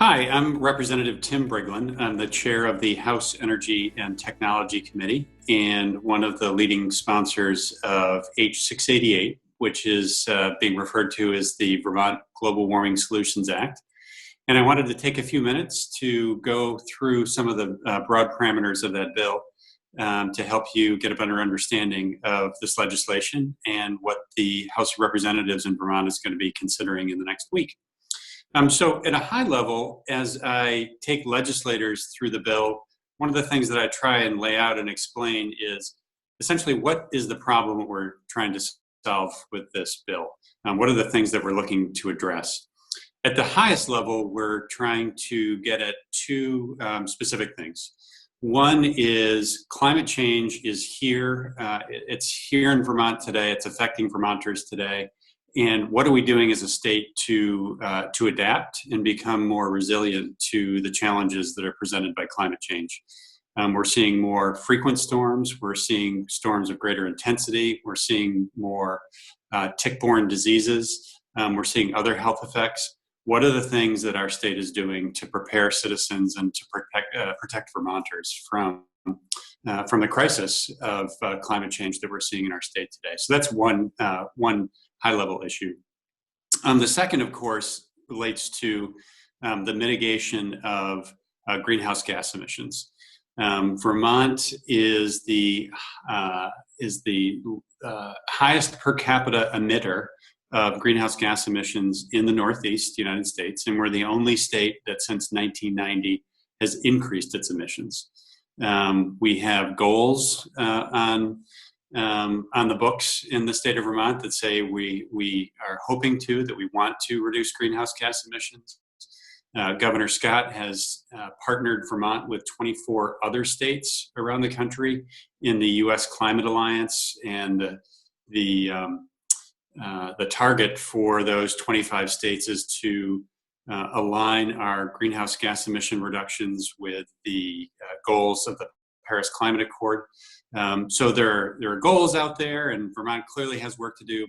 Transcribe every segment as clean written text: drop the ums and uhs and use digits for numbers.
Hi, I'm Representative Tim Briglin. I'm the chair of the House Energy and Technology Committee and one of the leading sponsors of H688, which is being referred to as the Vermont Global Warming Solutions Act. And I wanted to take a few minutes to go through some of the broad parameters of that bill to help you get a better understanding of this legislation and what the House of Representatives in Vermont is going to be considering in the next week. So at a high level, as I take legislators through the bill, one of the things that I try and lay out and explain is essentially what is the problem that we're trying to solve with this bill? What are the things that we're looking to address? At the highest level, we're trying to get at two specific things. One is climate change is here. It's here in Vermont today. It's affecting Vermonters today. And what are we doing as a state to adapt and become more resilient to the challenges that are presented by climate change? We're seeing more frequent storms. We're seeing storms of greater intensity. We're seeing more tick-borne diseases. We're seeing other health effects. What are the things that our state is doing to prepare citizens and to protect Vermonters from the crisis of climate change that we're seeing in our state today? So that's one high-level issue. The second, of course, relates to the mitigation of greenhouse gas emissions. Vermont is the highest per capita emitter of greenhouse gas emissions in the Northeast United States, and we're the only state that since 1990 has increased its emissions. We have goals on the books in the state of Vermont that say we are hoping that we want to reduce greenhouse gas emissions. Governor Scott has partnered Vermont with 24 other states around the country in the U.S. Climate Alliance, and the target for those 25 states is to align our greenhouse gas emission reductions with the goals of the Paris Climate Accord. So there are goals out there, and Vermont clearly has work to do,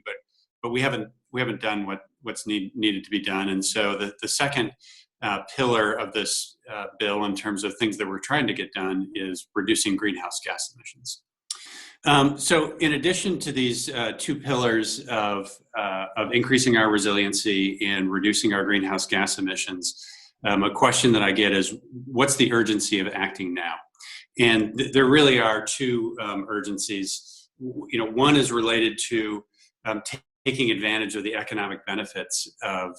but we haven't done what's needed to be done. And so the second pillar of this bill, in terms of things that we're trying to get done, is reducing greenhouse gas emissions. So in addition to these two pillars of increasing our resiliency and reducing our greenhouse gas emissions, a question that I get is, what's the urgency of acting now? And there really are two urgencies. One is related to taking advantage of the economic benefits of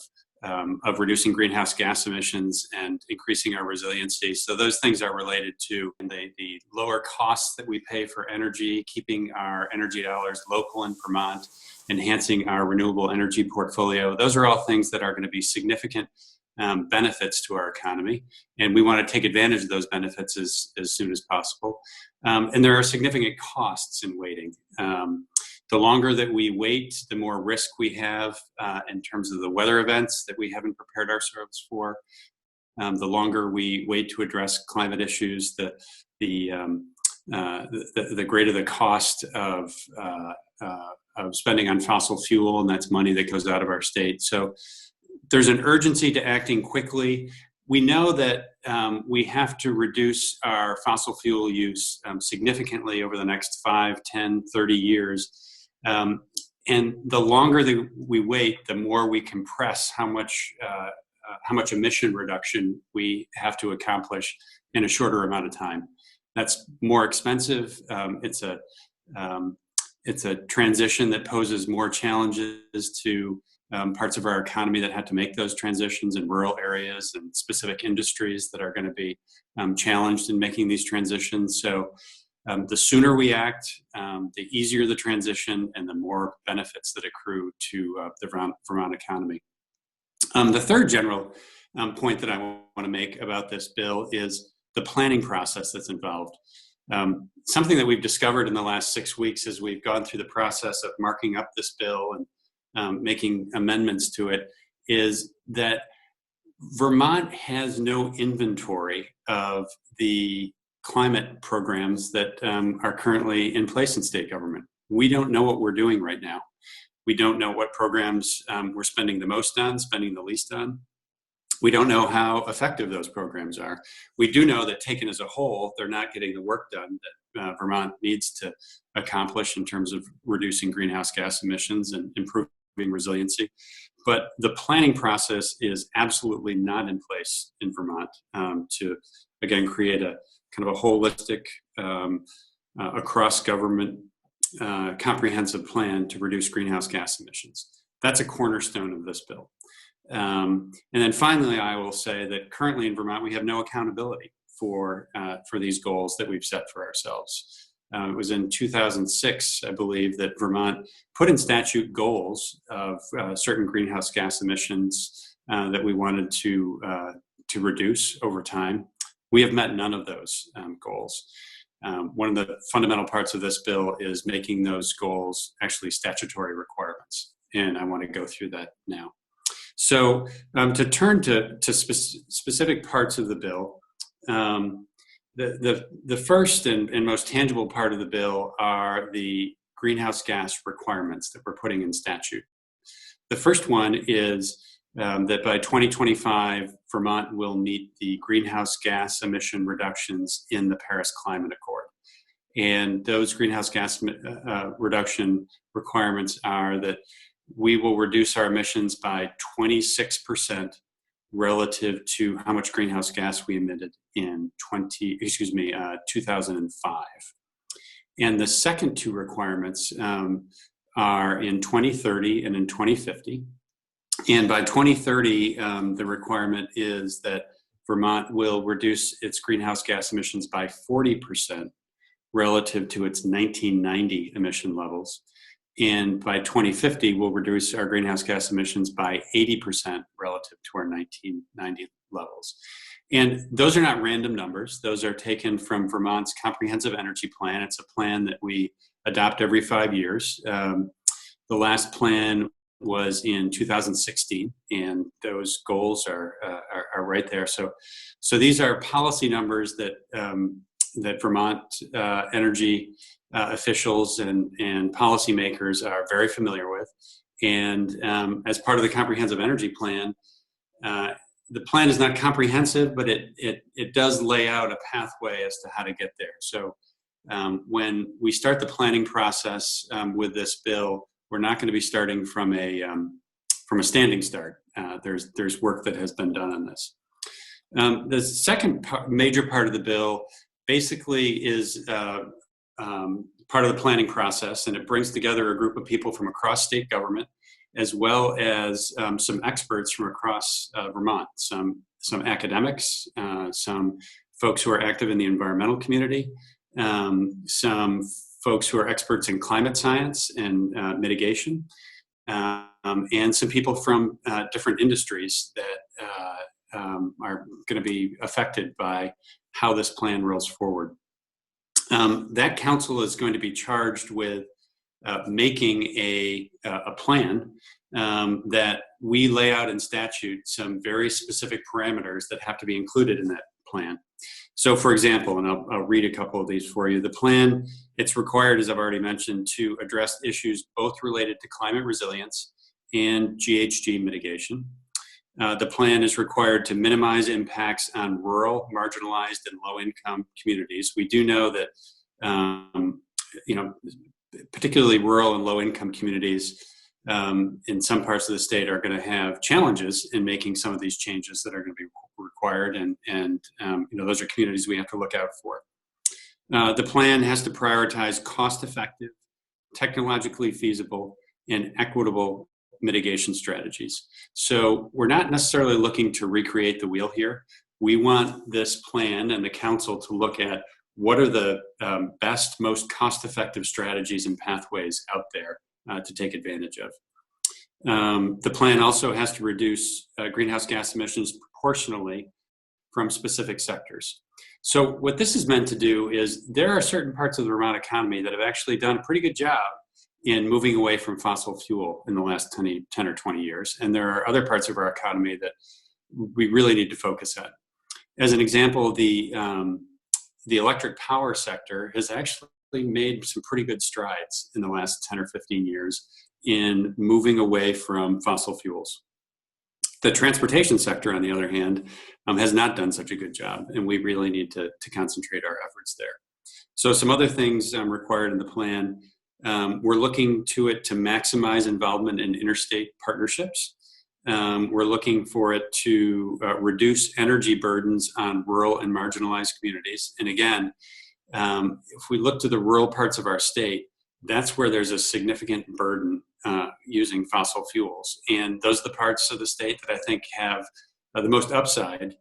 reducing greenhouse gas emissions and increasing our resiliency. So those things are related to the lower costs that we pay for energy, keeping our energy dollars local in Vermont, enhancing our renewable energy portfolio. Those are all things that are going to be significant benefits to our economy, and we want to take advantage of those benefits as soon as possible. And there are significant costs in waiting. The longer that we wait, the more risk we have in terms of the weather events that we haven't prepared ourselves for. The longer we wait to address climate issues, the greater the cost of spending on fossil fuel, and that's money that goes out of our state. So there's an urgency to acting quickly. We know that we have to reduce our fossil fuel use significantly over the next 5, 10, 30 years. And the longer that we wait, the more we compress how much emission reduction we have to accomplish in a shorter amount of time. That's more expensive. It's a transition that poses more challenges to parts of our economy that had to make those transitions in rural areas and specific industries that are going to be challenged in making these transitions. So the sooner we act, the easier the transition and the more benefits that accrue to the Vermont economy. The third general point that I want to make about this bill is the planning process that's involved. Something that we've discovered in the last 6 weeks as we've gone through the process of marking up this bill and making amendments to it is that Vermont has no inventory of the climate programs that are currently in place in state government. We don't know what we're doing right now. We don't know what programs we're spending the most on, spending the least on. We don't know how effective those programs are. We do know that taken as a whole, they're not getting the work done that Vermont needs to accomplish in terms of reducing greenhouse gas emissions and improving resiliency. But the planning process is absolutely not in place in Vermont to, again, create a kind of a holistic, across government, comprehensive plan to reduce greenhouse gas emissions. That's a cornerstone of this bill. And then finally, I will say that currently in Vermont, we have no accountability for these goals that we've set for ourselves. It was in 2006, I believe, that Vermont put in statute goals of certain greenhouse gas emissions that we wanted to reduce over time. We have met none of those goals. One of the fundamental parts of this bill is making those goals actually statutory requirements, and I want to go through that now. So to turn to specific parts of the bill, the first and most tangible part of the bill are the greenhouse gas requirements that we're putting in statute. The first one is that by 2025, Vermont will meet the greenhouse gas emission reductions in the Paris Climate Accord. And those greenhouse gas reduction requirements are that we will reduce our emissions by 26% relative to how much greenhouse gas we emitted in 2005. And the second two requirements are in 2030 and in 2050. And by 2030, the requirement is that Vermont will reduce its greenhouse gas emissions by 40% relative to its 1990 emission levels. And by 2050, we'll reduce our greenhouse gas emissions by 80% relative to our 1990 levels. And those are not random numbers. Those are taken from Vermont's Comprehensive Energy Plan. It's a plan that we adopt every 5 years. The last plan was in 2016, and those goals are right there. So these are policy numbers that Vermont energy officials and policymakers are very familiar with. And as part of the Comprehensive Energy Plan, the plan is not comprehensive, but it does lay out a pathway as to how to get there. So when we start the planning process with this bill, we're not going to be starting from a standing start. There's work that has been done on this. The second major part of the bill basically is part of the planning process, and it brings together a group of people from across state government, as well as some experts from across Vermont, some academics, some folks who are active in the environmental community, some folks who are experts in climate science and mitigation, and some people from different industries that are going to be affected by how this plan rolls forward. That council is going to be charged with making a plan that we lay out in statute some very specific parameters that have to be included in that plan. So for example, and I'll read a couple of these for you, the plan, it's required, as I've already mentioned, to address issues both related to climate resilience and GHG mitigation. The plan is required to minimize impacts on rural, marginalized, and low-income communities. We do know that, particularly rural and low-income communities in some parts of the state are going to have challenges in making some of these changes that are going to be required, and those are communities we have to look out for. The plan has to prioritize cost-effective, technologically feasible, and equitable mitigation strategies. So we're not necessarily looking to recreate the wheel here. We want this plan and the council to look at what are the best, most cost-effective strategies and pathways out there to take advantage of. The plan also has to reduce greenhouse gas emissions proportionally from specific sectors. So what this is meant to do is there are certain parts of the Vermont economy that have actually done a pretty good job in moving away from fossil fuel in the last 10 or 20 years. And there are other parts of our economy that we really need to focus on. As an example, the electric power sector has actually made some pretty good strides in the last 10 or 15 years in moving away from fossil fuels. The transportation sector, on the other hand, has not done such a good job, and we really need to concentrate our efforts there. So some other things required in the plan. We're looking to it to maximize involvement in interstate partnerships. We're looking for it to reduce energy burdens on rural and marginalized communities. And again, if we look to the rural parts of our state, that's where there's a significant burden using fossil fuels. And those are the parts of the state that I think have the most upside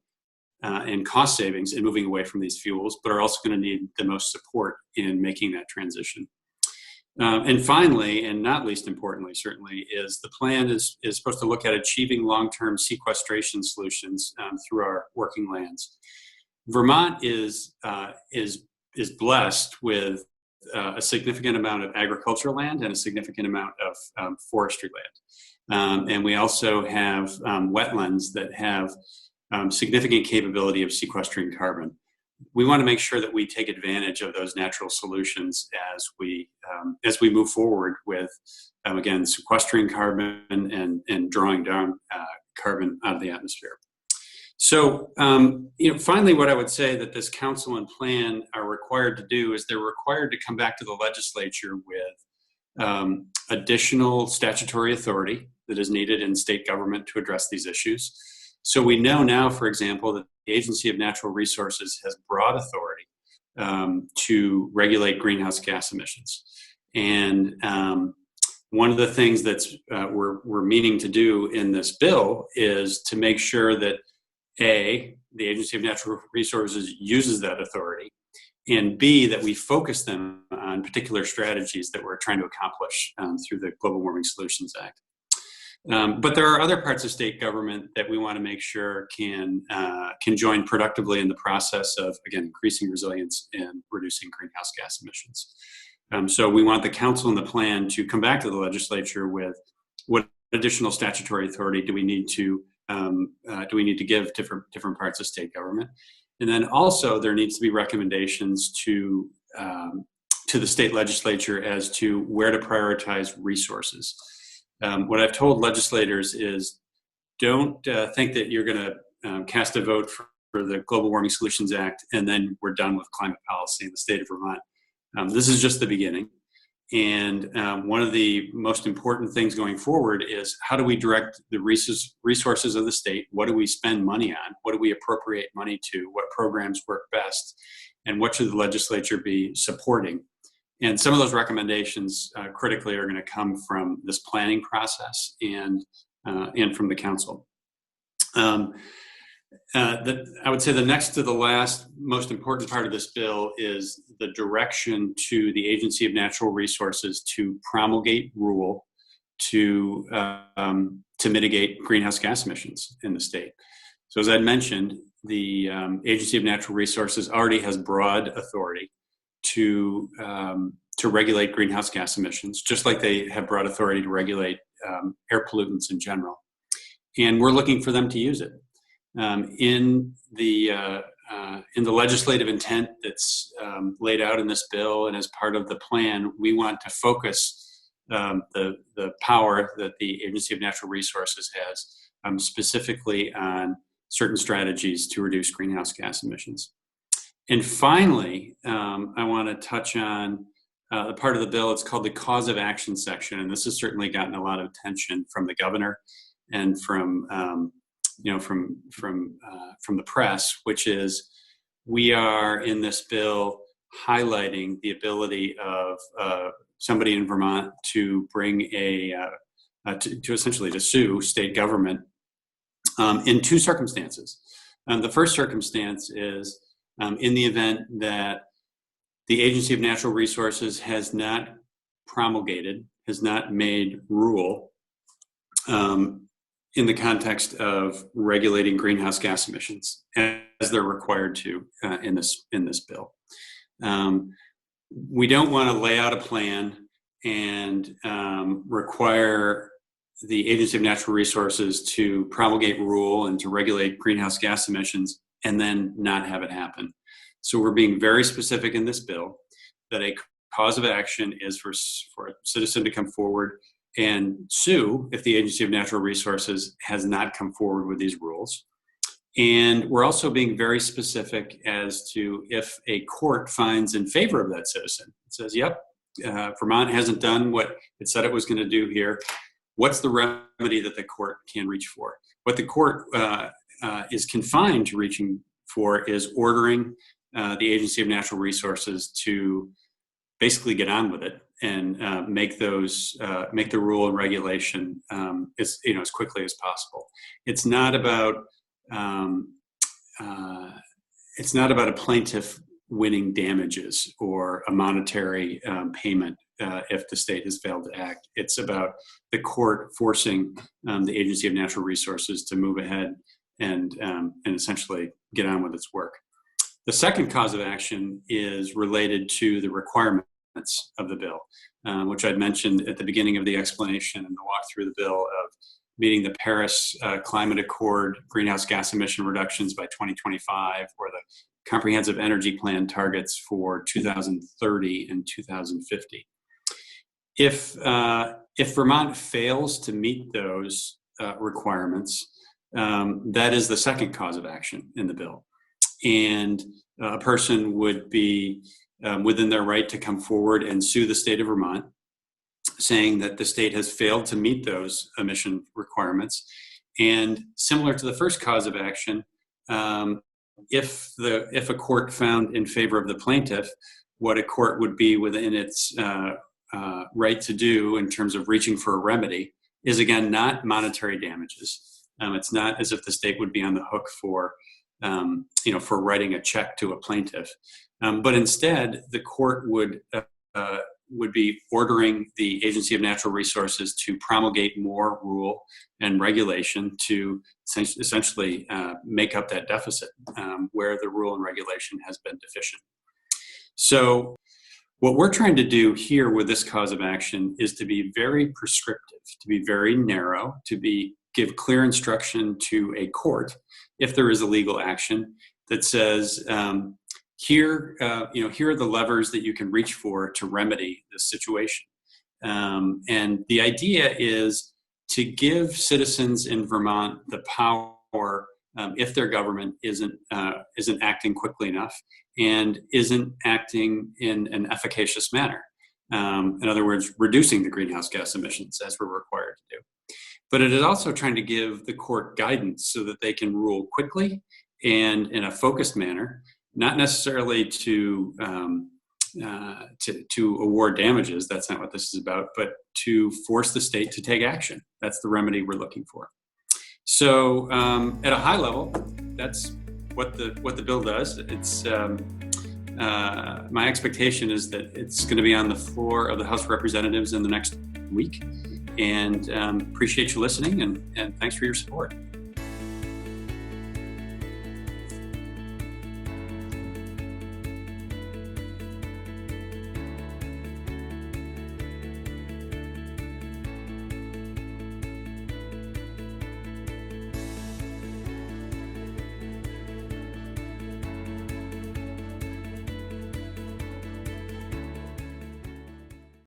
and cost savings in moving away from these fuels, but are also going to need the most support in making that transition. And finally, and not least importantly, certainly, is the plan is supposed to look at achieving long-term sequestration solutions through our working lands. Vermont is blessed with a significant amount of agricultural land and a significant amount of forestry land. And we also have wetlands that have significant capability of sequestering carbon. We want to make sure that we take advantage of those natural solutions as we move forward with, again, sequestering carbon and drawing down carbon out of the atmosphere. So, finally, what I would say that this council and plan are required to do is they're required to come back to the legislature with additional statutory authority that is needed in state government to address these issues. So we know now, for example, that the Agency of Natural Resources has broad authority to regulate greenhouse gas emissions. And one of the things that's we're meaning to do in this bill is to make sure that A, the Agency of Natural Resources uses that authority, and B, that we focus them on particular strategies that we're trying to accomplish through the Global Warming Solutions Act. But there are other parts of state government that we want to make sure can join productively in the process of, again, increasing resilience and reducing greenhouse gas emissions. So we want the council and the plan to come back to the legislature with what additional statutory authority do we need to give different parts of state government, and then also there needs to be recommendations to the state legislature as to where to prioritize resources. What I've told legislators is don't think that you're going to cast a vote for the Global Warming Solutions Act and then we're done with climate policy in the state of Vermont. This is just the beginning. And one of the most important things going forward is how do we direct the resources of the state? What do we spend money on? What do we appropriate money to? What programs work best? And what should the legislature be supporting? And some of those recommendations critically are going to come from this planning process and from the council. I would say the next to the last most important part of this bill is the direction to the Agency of Natural Resources to promulgate rule to mitigate greenhouse gas emissions in the state. So as I mentioned, the Agency of Natural Resources already has broad authority to regulate greenhouse gas emissions, just like they have broad authority to regulate air pollutants in general. And we're looking for them to use it. In the legislative intent that's laid out in this bill and as part of the plan, we want to focus the power that the Agency of Natural Resources has specifically on certain strategies to reduce greenhouse gas emissions. And finally, I want to touch on the part of the bill. It's called the cause of action section, and this has certainly gotten a lot of attention from the governor and from the press, which is we are in this bill highlighting the ability of somebody in Vermont to bring to essentially sue state government in two circumstances. The first circumstance is in the event that the Agency of Natural Resources has not promulgated, has not made rule in the context of regulating greenhouse gas emissions as they're required to in this bill. We don't want to lay out a plan and require the Agency of Natural Resources to promulgate rule and to regulate greenhouse gas emissions and then not have it happen. So we're being very specific in this bill that a cause of action is for a citizen to come forward and sue if the Agency of Natural Resources has not come forward with these rules. And we're also being very specific as to if a court finds in favor of that citizen. It says, yep, Vermont hasn't done what it said it was going to do here. What's the remedy that the court can reach for? What the court is confined to reaching for is ordering the Agency of Natural Resources to basically get on with it and make the rule and regulation as quickly as possible. It's not about a plaintiff winning damages or a monetary payment if the state has failed to act. It's about the court forcing the Agency of Natural Resources to move ahead and essentially get on with its work. The second cause of action is related to the requirements of the bill, which I'd mentioned at the beginning of the explanation and the walk through the bill of meeting the Paris Climate Accord greenhouse gas emission reductions by 2025, or the Comprehensive Energy Plan targets for 2030 and 2050. If Vermont fails to meet those requirements, that is the second cause of action in the bill. And a person would be within their right to come forward and sue the state of Vermont, saying that the state has failed to meet those emission requirements. And similar to the first cause of action, if a court found in favor of the plaintiff, what a court would be within its right to do in terms of reaching for a remedy is, again, not monetary damages. It's not as if the state would be on the hook for writing a check to a plaintiff, but instead the court would be ordering the Agency of Natural Resources to promulgate more rule and regulation to essentially make up that deficit where the rule and regulation has been deficient. So what we're trying to do here with this cause of action is to be very prescriptive, to be very narrow, give clear instruction to a court if there is a legal action that says, here are the levers that you can reach for to remedy this situation. And the idea is to give citizens in Vermont the power, if their government isn't acting quickly enough and isn't acting in an efficacious manner. In other words, reducing the greenhouse gas emissions as we're required to do. But it is also trying to give the court guidance so that they can rule quickly and in a focused manner, not necessarily to award damages. That's not what this is about, but to force the state to take action. That's the remedy we're looking for. So at a high level, that's what the bill does. It's my expectation is that it's going to be on the floor of the House of Representatives in the next week. And appreciate you listening, and thanks for your support.